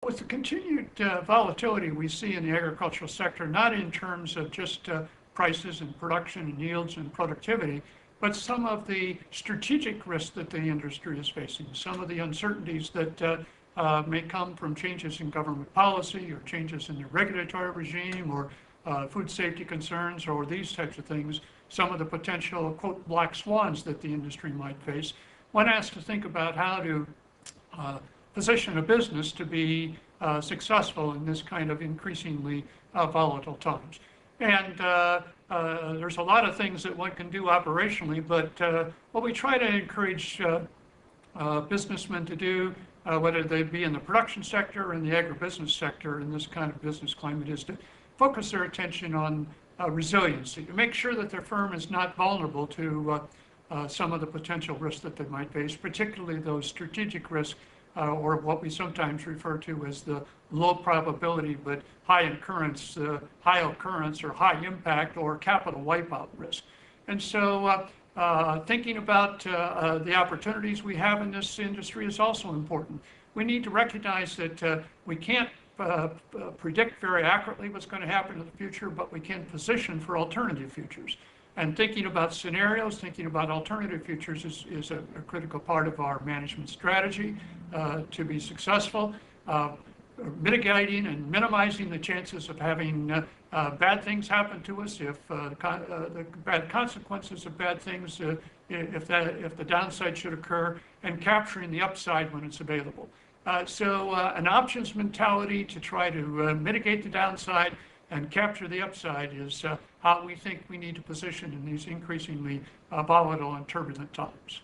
With the continued volatility we see in the agricultural sector, not in terms of just prices and production and yields and productivity, but some of the strategic risks that the industry is facing, some of the uncertainties that may come from changes in government policy or changes in the regulatory regime or food safety concerns or these types of things, some of the potential, quote, black swans that the industry might face. One has to think about how to position a business to be successful in this kind of increasingly volatile times. And there's a lot of things that one can do operationally, but what we try to encourage businessmen to do, whether they be in the production sector or in the agribusiness sector in this kind of business climate, is to focus their attention on resiliency, to make sure that their firm is not vulnerable to some of the potential risks that they might face, particularly those strategic risks or what we sometimes refer to as the low probability but high occurrence or high impact or capital wipeout risk. And so thinking about the opportunities we have in this industry is also important. We need to recognize that we can't predict very accurately what's going to happen in the future, but we can position for alternative futures. And thinking about scenarios, thinking about alternative futures is a critical part of our management strategy to be successful. Mitigating and minimizing the chances of having bad things happen to us, if the bad consequences of bad things, if the downside should occur, and capturing the upside when it's available. So an options mentality to try to mitigate the downside and capture the upside is how we think we need to position in these increasingly volatile and turbulent times.